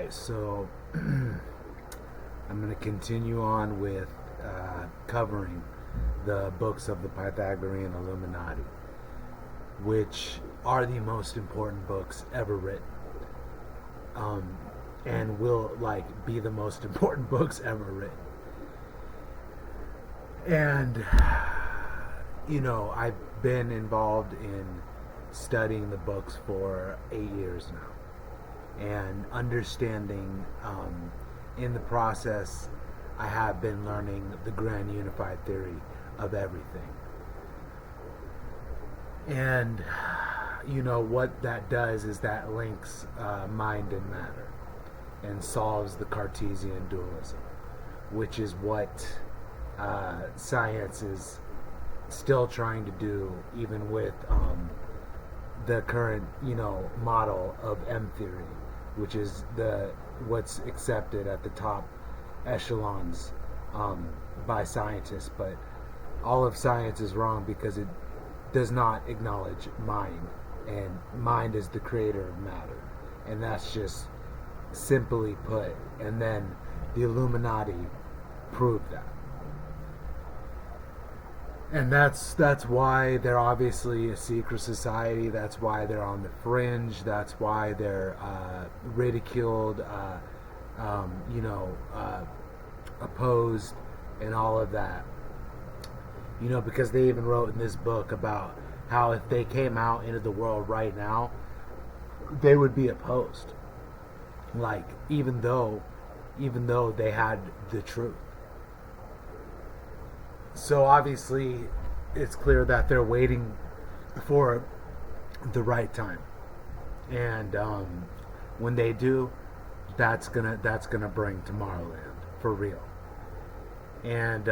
right, so I'm going to continue on with covering the books of the Pythagorean Illuminati, which are the most important books ever written, um, and will be the most important books ever written. And I've been involved in studying the books for 8 years now, and understanding. In the process, I have been learning the grand unified theory of everything. And what that does is that links mind and matter and solves the Cartesian dualism, which is what science is still trying to do, even with the current model of M theory, which is what's accepted at the top echelons by scientists. But all of science is wrong because it does not acknowledge mind, and mind is the creator of matter, and that's just simply put. And then the Illuminati proved that. And that's why they're obviously a secret society. That's why they're on the fringe. That's why they're ridiculed, opposed, and all of that. Because they even wrote in this book about how if they came out into the world right now, they would be opposed. Even though they had the truth. So obviously, it's clear that they're waiting for the right time, and when they do, that's gonna bring Tomorrowland for real. And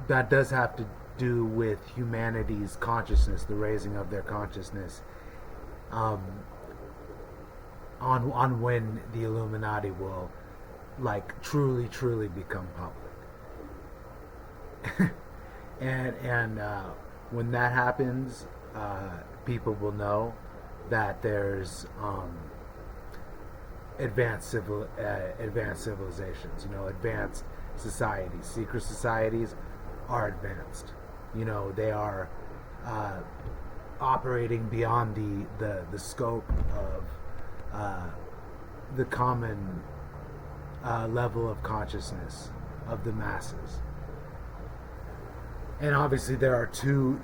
that does have to do with humanity's consciousness, the raising of their consciousness, on when the Illuminati will truly become public. and when that happens, people will know that there's advanced civilizations, advanced societies. Secret societies are advanced. They are operating beyond the scope of the common level of consciousness of the masses. And obviously, there are two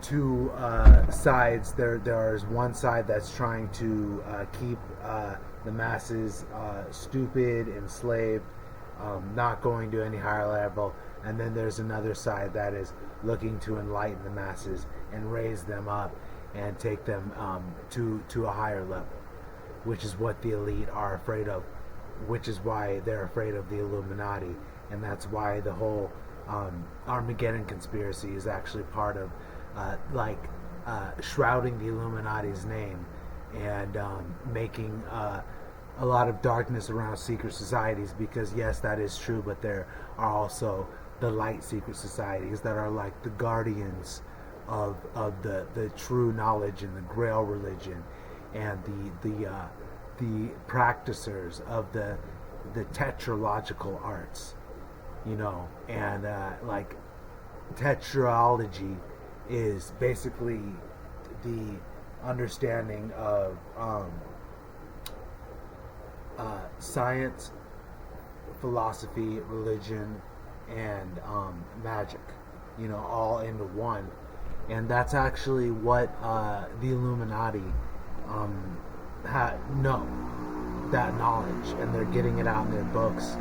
sides. There is one side that's trying to keep the masses stupid, enslaved, not going to any higher level. And then there's another side that is looking to enlighten the masses and raise them up and take them to a higher level, which is what the elite are afraid of, which is why they're afraid of the Illuminati. And that's why the whole Armageddon conspiracy is actually part of shrouding the Illuminati's name and making a lot of darkness around secret societies, because yes, that is true, but there are also the light secret societies that are like the guardians of the true knowledge and the Grail religion, and the practicers of the tetralogical arts. And tetralogy is basically the understanding of science, philosophy, religion, and magic, all into one. And that's actually what the Illuminati know, that knowledge, and they're getting it out in their books.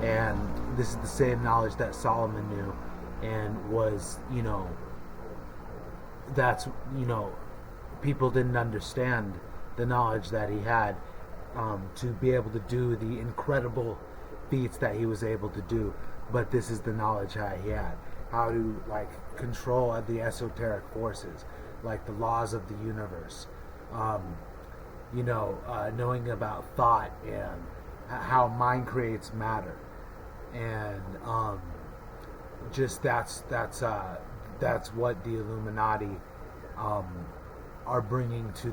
And this is the same knowledge that Solomon knew, and was, that's, people didn't understand the knowledge that he had to be able to do the incredible feats that he was able to do. But this is the knowledge that he had, how to control the esoteric forces, the laws of the universe, knowing about thought and how mind creates matter. And just that's what the Illuminati are bringing to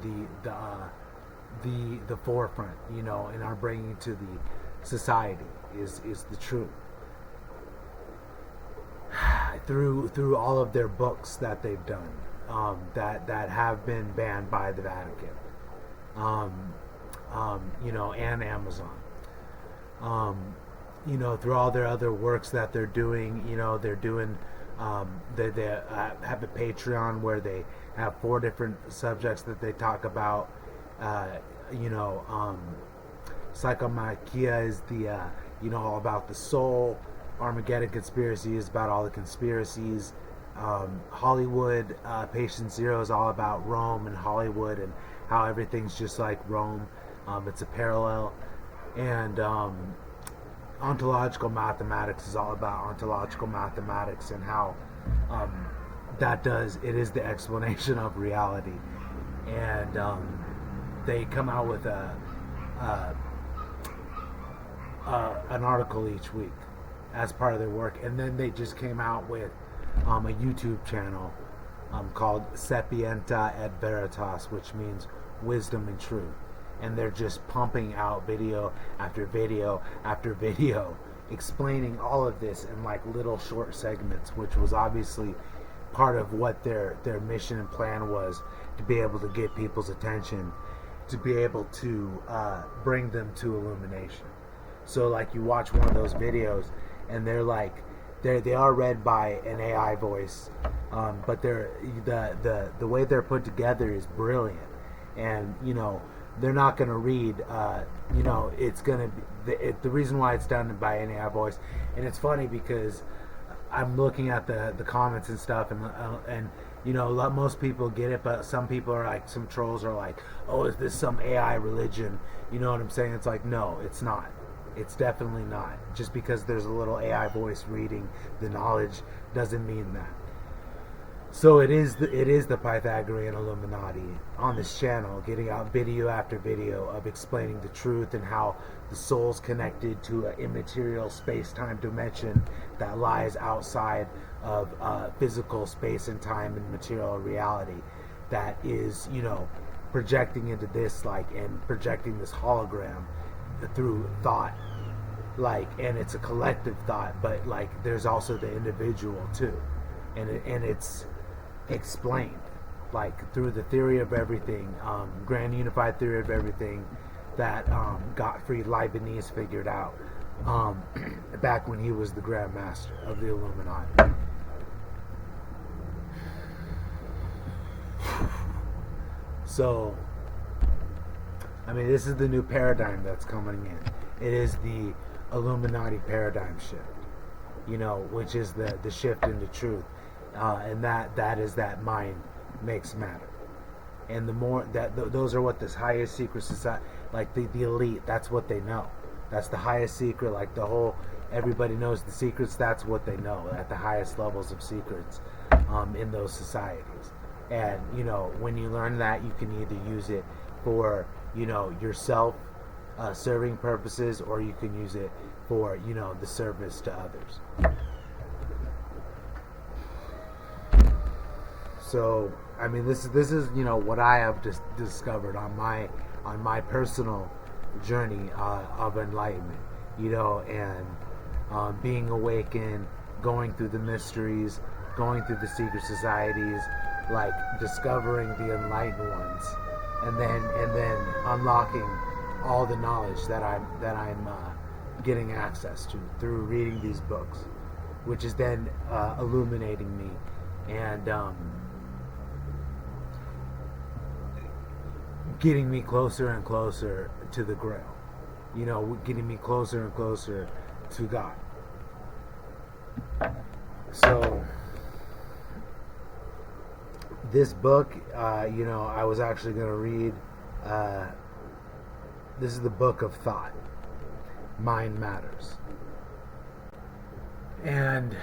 the forefront, and are bringing to the society is the truth. Through all of their books that they've done, that have been banned by the Vatican, and Amazon, through all their other works that they're doing. They're doing, they have a Patreon where they have 4 different subjects that they talk about. Psychomachia is the all about the soul. Armageddon Conspiracy is about all the conspiracies. Hollywood, Patient Zero is all about Rome and Hollywood and how everything's just like Rome. It's a parallel. And Ontological Mathematics is all about ontological mathematics and how it is the explanation of reality. And they come out with an article each week as part of their work, and then they just came out with a YouTube channel called Sapienta et Veritas, which means wisdom and truth. And they're just pumping out video after video after video explaining all of this in like little short segments, which was obviously part of what their mission and plan was, to be able to get people's attention, to be able to bring them to illumination. So like you watch one of those videos and they are read by an AI voice, but the way they're put together is brilliant. And they're not going to read, it's going to be the reason why it's done by an AI voice. And it's funny because I'm looking at the comments and stuff, and most people get it, but some people are like, some trolls are like, oh, is this some AI religion? You know what I'm saying? It's like, no, it's not. It's definitely not. Just because there's a little AI voice reading the knowledge doesn't mean that. So it is the Pythagorean Illuminati on this channel, getting out video after video of explaining the truth and how the soul's connected to an immaterial space-time dimension that lies outside of physical space and time and material reality, that is, projecting into this, and projecting this hologram through thought, and it's a collective thought, but there's also the individual too, and it's explained through the theory of everything, grand unified theory of everything that Gottfried Leibniz figured out back when he was the Grand Master of the Illuminati. So, this is the new paradigm that's coming in. It is the Illuminati paradigm shift, which is the shift into truth. And that is that mind makes matter. And the more those are what this highest secret society, the elite, that's what they know. That's the highest secret, everybody knows the secrets, that's what they know at the highest levels of secrets in those societies. And, when you learn that, you can either use it for, yourself serving purposes, or you can use it for, the service to others. So, this is what I have just discovered on my personal journey of enlightenment, and being awakened, going through the mysteries, going through the secret societies, discovering the enlightened ones, and then unlocking all the knowledge that I'm getting access to through reading these books, which is then illuminating me and getting me closer and closer to the Grail, getting me closer and closer to God. So this book, I was actually going to read, this is the Book of Thought, Mind Matters. And,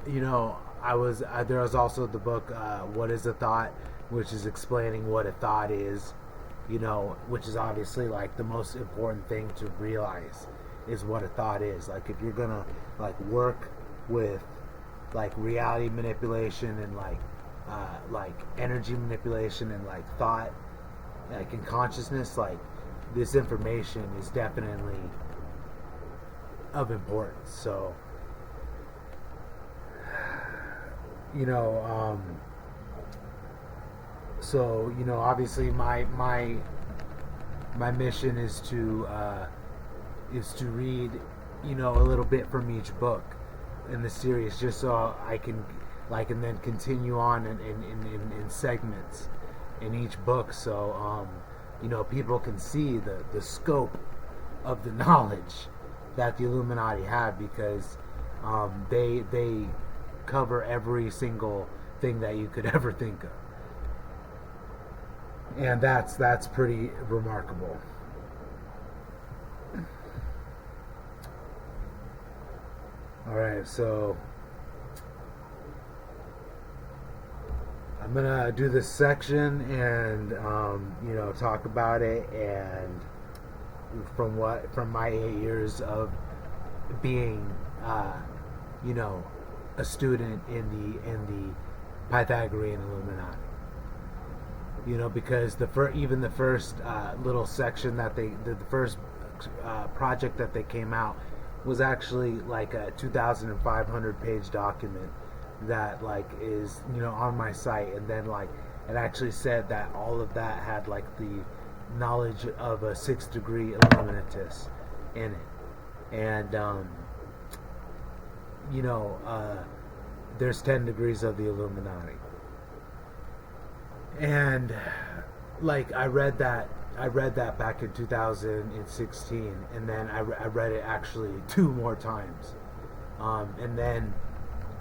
there was also the book, What is a Thought, which is explaining what a thought is, which is obviously the most important thing to realize is what a thought is. If you're gonna work with reality manipulation and like energy manipulation and like thought, like in consciousness, like this information is definitely of importance. So, you know, obviously my mission is to read, a little bit from each book in the series, just so I can and then continue on in segments in each book, so people can see the scope of the knowledge that the Illuminati have, because they cover every single thing that you could ever think of, and that's pretty remarkable. All right, so I'm gonna do this section and talk about it, and from my 8 years of being a student in the Pythagorean Illuminati. Because the first little section that the first project that they came out was actually like a 2,500 page document that is on my site, and then it actually said that all of that had the knowledge of a 6th degree Illuminatus in it, and there's 10 degrees of the Illuminati, and I read that back in 2016, and then I read it actually 2 more times, and then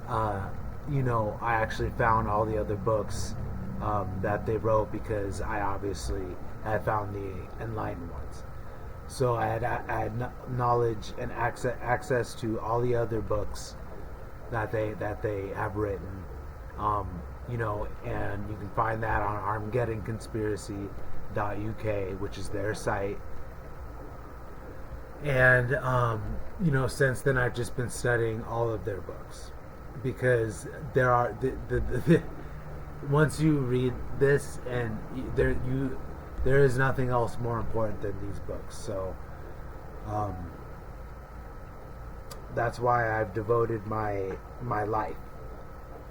I actually found all the other books that they wrote, because I obviously had found the enlightened ones. So I had knowledge and access to all the other books that they have written, and you can find that on ArmageddonConspiracy.uk, which is their site. And since then I've just been studying all of their books, because there are the once you read this, and there is nothing else more important than these books. So that's why I've devoted my life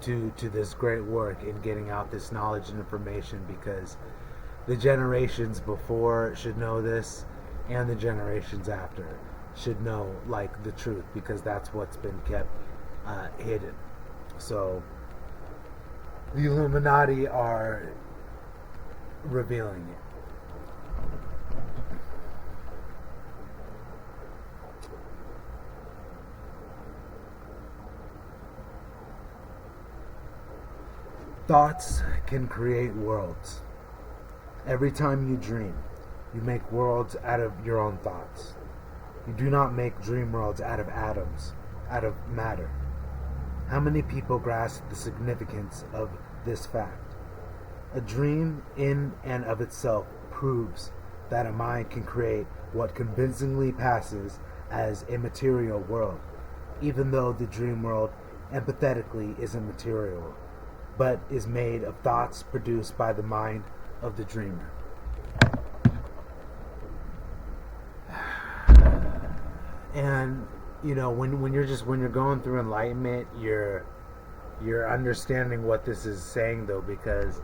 to this great work in getting out this knowledge and information, because the generations before should know this, and the generations after should know the truth, because that's what's been kept hidden. So the Illuminati are revealing it. Thoughts can create worlds. Every time you dream, you make worlds out of your own thoughts. You do not make dream worlds out of atoms, out of matter. How many people grasp the significance of this fact? A dream in and of itself proves that a mind can create what convincingly passes as a material world, even though the dream world empathetically is immaterial, but is made of thoughts produced by the mind of the dreamer. And when you're going through enlightenment, you're understanding what this is saying, though, because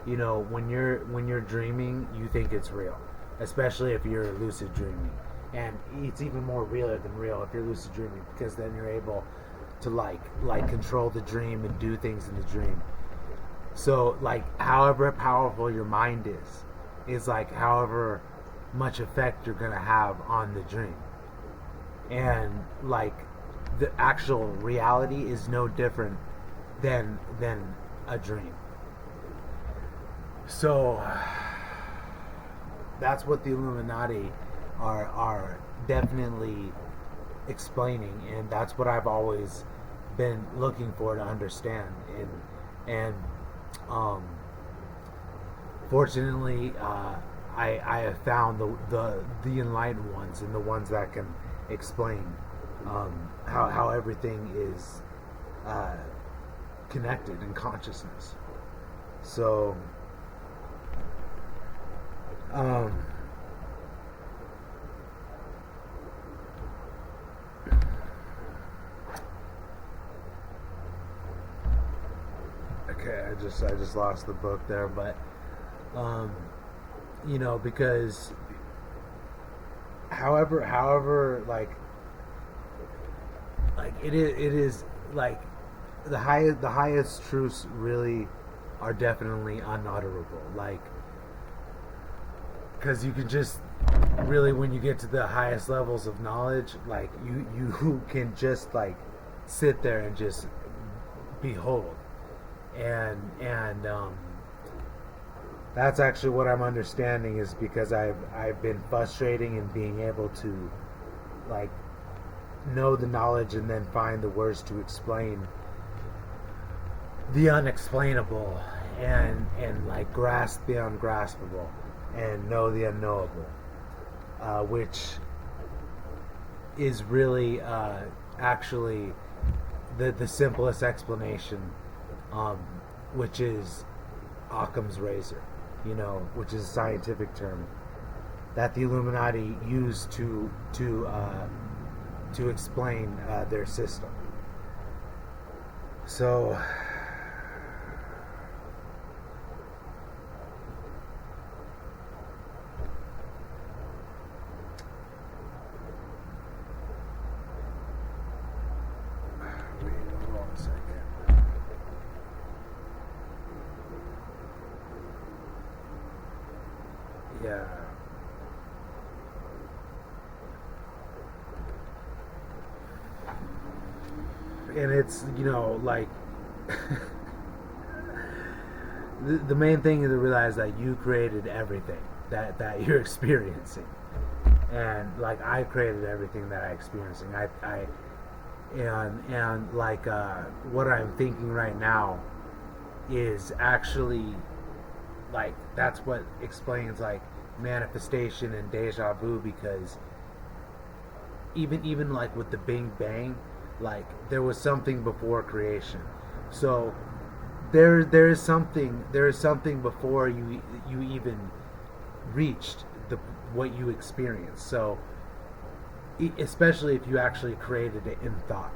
when you're dreaming, you think it's real, especially if you're lucid dreaming, and it's even more realer than real if you're lucid dreaming, because then you're able to control the dream and do things in the dream. So however powerful your mind is however much effect you're gonna have on the dream, and the actual reality is no different than a dream. So that's what the Illuminati are definitely explaining, and that's what I've always been looking for to understand. And fortunately, I have found the enlightened ones, and the ones that can explain how everything is connected in consciousness. So, um, okay, I just lost the book there, but um, because however like it is like the highest truths really are definitely unutterable, like, because you can just really, when you get to the highest levels of knowledge, like you can just like sit there and just behold, and that's actually what I'm understanding, is because I've been frustrating in being able to like know the knowledge and then find the words to explain the unexplainable, and like grasp the ungraspable and know the unknowable, which is really actually the simplest explanation, which is Occam's razor, which is a scientific term that the Illuminati used to explain their system. So, wait, hold on a second. Yeah. And it's, like, the main thing is to realize that you created everything that you're experiencing. And, like, I created everything that I'm experiencing. And like, what I'm thinking right now is actually, like, that's what explains, like, manifestation and deja vu, because even like with the Big Bang, like, there was something before creation. So there is something before you even reached what you experienced. So especially if you actually created it in thought.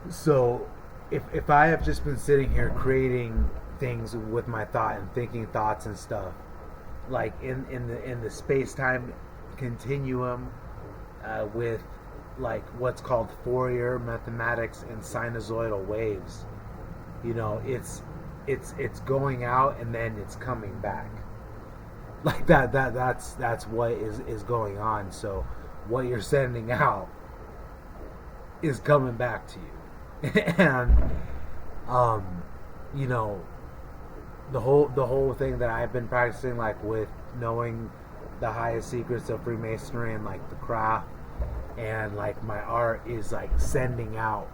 So if I have just been sitting here creating things with my thought and thinking thoughts and stuff, like in the space-time continuum, with like what's called Fourier mathematics and sinusoidal waves, it's going out and then it's coming back, like that's what is going on. So what you're sending out is coming back to you. And the whole thing that I've been practicing, like with knowing the highest secrets of Freemasonry and like the craft, and like my art, is like sending out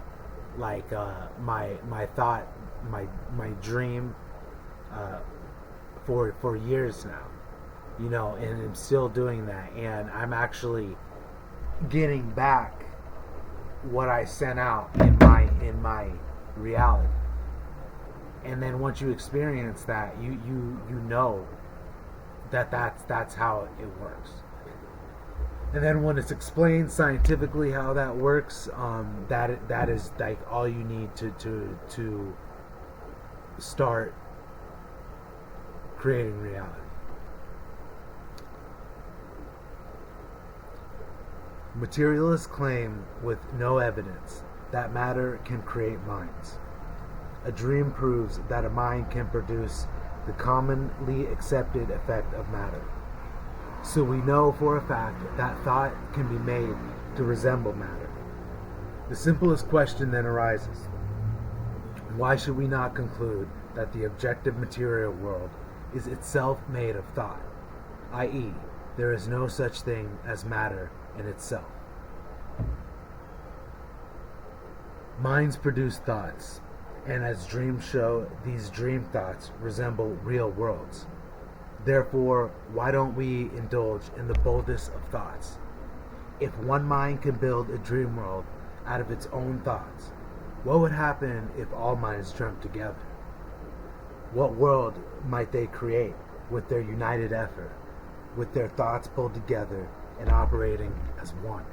like my thought, my dream, for years now, and I'm still doing that, and I'm actually getting back what I sent out in my reality. And then once you experience that, you know that's how it works. And then when it's explained scientifically how that works, that is like all you need to start creating reality. Materialists claim with no evidence that matter can create minds. A dream proves that a mind can produce the commonly accepted effect of matter. So we know for a fact that thought can be made to resemble matter. The simplest question then arises: why should we not conclude that the objective material world is itself made of thought, i.e., there is no such thing as matter in itself? Minds produce thoughts, and as dreams show, these dream thoughts resemble real worlds. Therefore, why don't we indulge in the boldest of thoughts? If one mind can build a dream world out of its own thoughts, what would happen if all minds dreamt together? What world might they create with their united effort, with their thoughts pulled together and operating as one?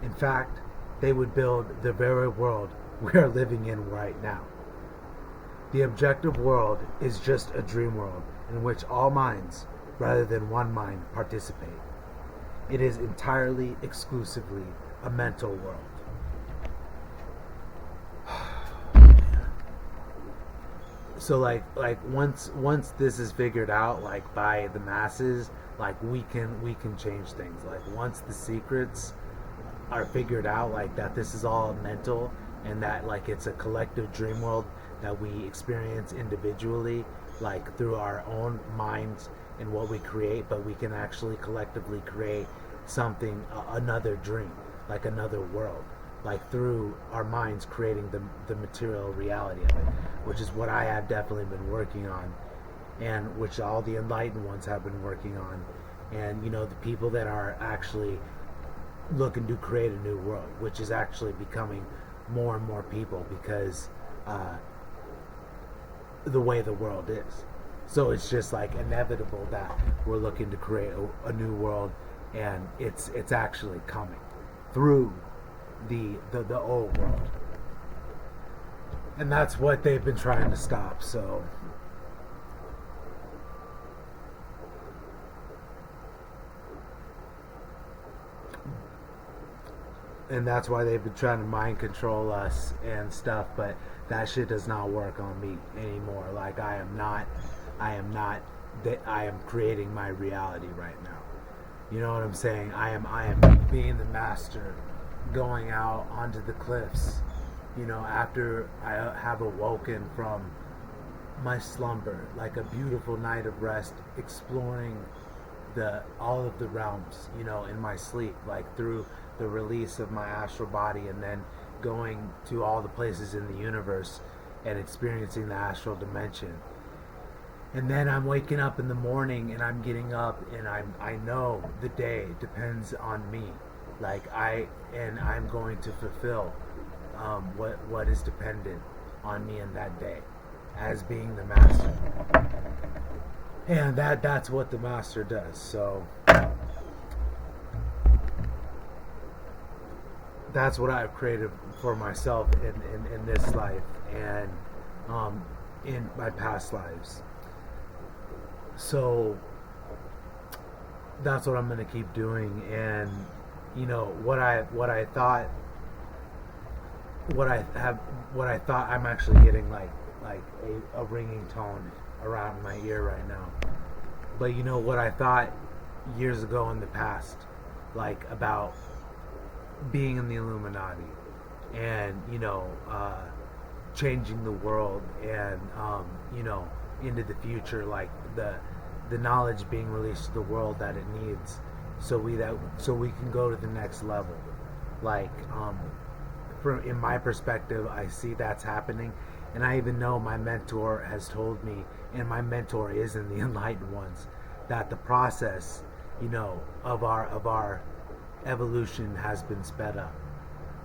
In fact, they would build the very world we are living in right now. The objective world is just a dream world in which all minds, rather than one mind, participate. It is entirely, exclusively a mental world. So like once this is figured out, like by the masses, like we can change things. Like once the secrets are figured out, like that this is all mental and that like it's a collective dream world that we experience individually, like through our own minds and what we create, but we can actually collectively create something, another dream, like another world, like through our minds creating the material reality of it, which is what I have definitely been working on, and which all the enlightened ones have been working on, and you know, the people that are actually looking to create a new world, which is actually becoming more and more people because the way the world is. So it's just like inevitable that we're looking to create a new world, and it's actually coming through the old world, and that's what they've been trying to stop. So and that's why they've been trying to mind control us and stuff, but that shit does not work on me anymore. Like I am creating my reality right now. You know what I'm saying? I am being the master, going out onto the cliffs, you know, after I have awoken from my slumber, like a beautiful night of rest, exploring all of the realms, you know, in my sleep, like through the release of my astral body, and then going to all the places in the universe and experiencing the astral dimension. And then I'm waking up in the morning and I'm getting up and I know the day depends on me. Like I'm going to fulfill what is dependent on me in that day as being the master. And that's what the master does. So that's what I've created for myself in this life and in my past lives. So that's what I'm going to keep doing. And you know what I thought I'm actually getting like a ringing tone around my ear right now. But you know what I thought years ago in the past, like about being in the Illuminati and you know changing the world and you know into the future, like the knowledge being released to the world that it needs, so we can go to the next level. Like from in my perspective, I see that's happening, and I even know my mentor has told me, and my mentor is in the enlightened ones, that the process, you know, of our evolution has been sped up.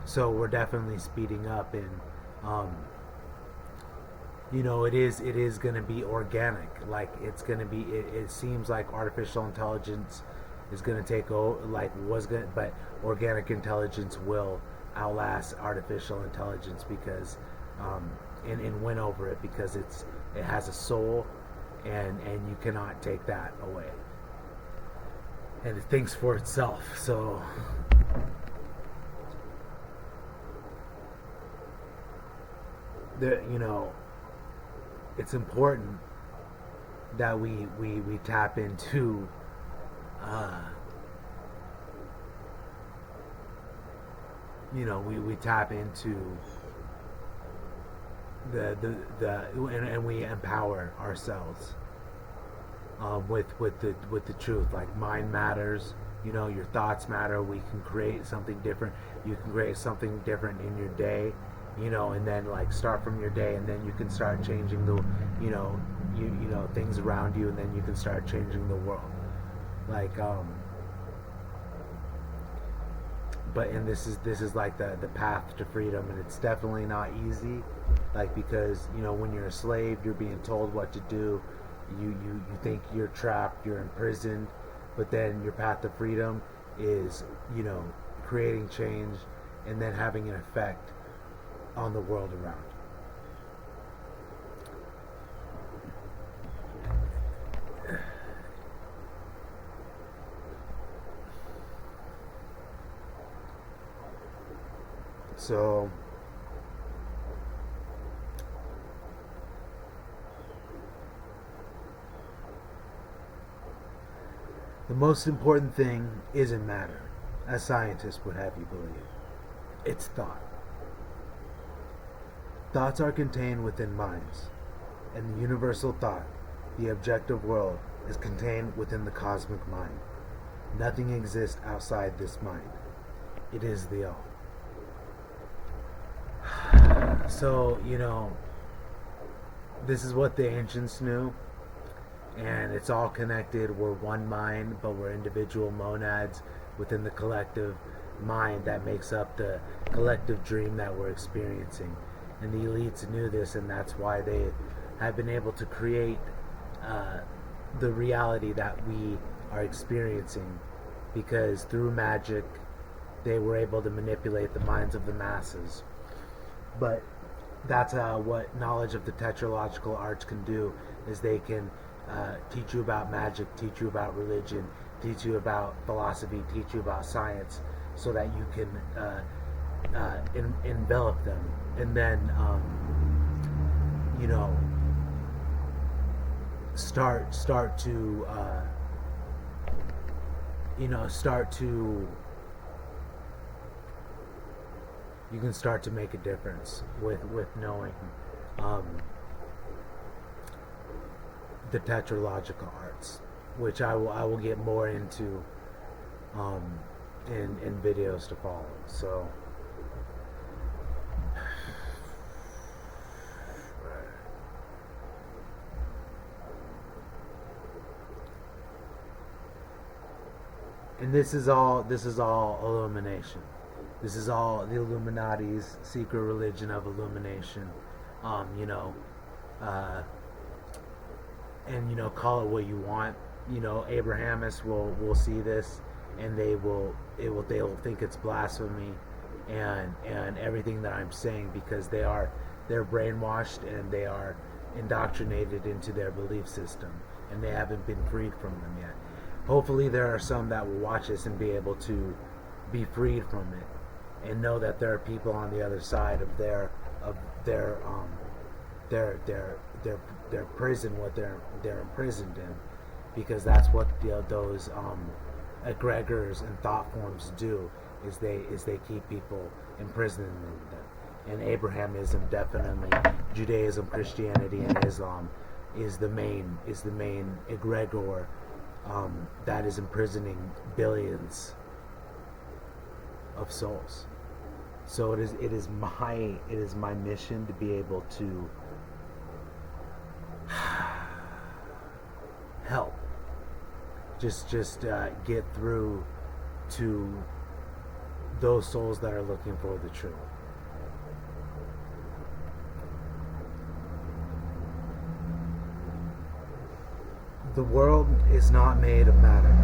So we're definitely speeding up, and you know, it is going to be organic. Like it's going to be. It seems like artificial intelligence is going to take over. But organic intelligence will outlast artificial intelligence because, and win over it because it has a soul, and you cannot take that away. And it thinks for itself. So you know, it's important that we tap into you know, we tap into and we empower ourselves with the truth. Like mind matters, you know, your thoughts matter. We can create something different. You can create something different in your day, you know, and then like start from your day, and then you can start changing the, you know, you know, things around you, and then you can start changing the world. Like but and this is like the path to freedom, and it's definitely not easy, like, because when you're a slave, you're being told what to do. You think you're trapped, you're imprisoned, but then your path to freedom is creating change and then having an effect on the world around. So the most important thing isn't matter, as scientists would have you believe. It's thought. Thoughts are contained within minds, and the universal thought, the objective world, is contained within the cosmic mind. Nothing exists outside this mind. It is the all. So, this is what the ancients knew, and it's all connected. We're one mind, but we're individual monads within the collective mind that makes up the collective dream that we're experiencing. And the elites knew this, and that's why they have been able to create the reality that we are experiencing, because through magic they were able to manipulate the minds of the masses. But that's what knowledge of the tetralogical arts can do, is they can teach you about magic, teach you about religion, teach you about philosophy, teach you about science, so that you can envelop them, and then start to you can start to make a difference with knowing the tetralogical arts, which I will get more into in videos to follow. So and this is all illumination. This is all the Illuminati's secret religion of illumination. And call it what you want. Abrahamists will see this, and they'll think it's blasphemy and everything that I'm saying, because they're brainwashed and they are indoctrinated into their belief system, and they haven't been freed from them yet. Hopefully there are some that will watch this and be able to be freed from it, and know that there are people on the other side of their prison, what they're imprisoned in, because that's what those egregors and thought forms do, is they keep people imprisoned in them. And Abrahamism, definitely, Judaism, Christianity, and Islam is the main egregor that is imprisoning billions of souls. So it is my mission to be able to help just get through to those souls that are looking for the truth. The world is not made of matter.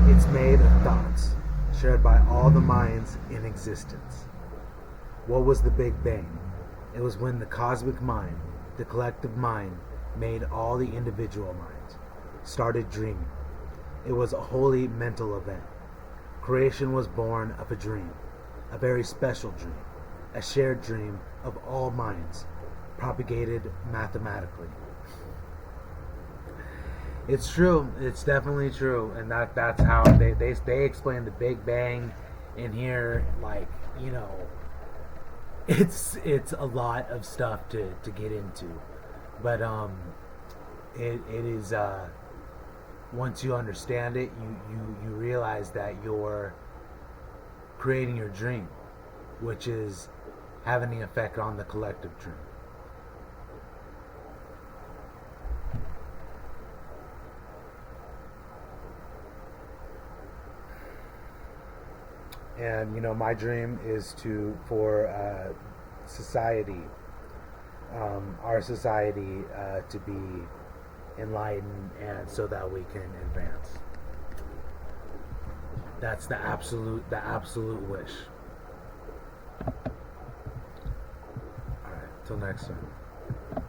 It's made of thoughts shared by all the minds in existence. What was the Big Bang? It was when the cosmic mind, the collective mind, made all the individual minds, started dreaming. It was a wholly mental event. Creation was born of a dream, a very special dream, a shared dream of all minds, propagated mathematically. It's true. It's definitely true, and that's how they explain the Big Bang in here. Like, it's a lot of stuff to get into, but it is once you understand it, you realize that you're creating your dream, which is having the effect on the collective dream. And my dream is for society, our society, to be enlightened, and so that we can advance. That's the absolute wish. All right, till next time.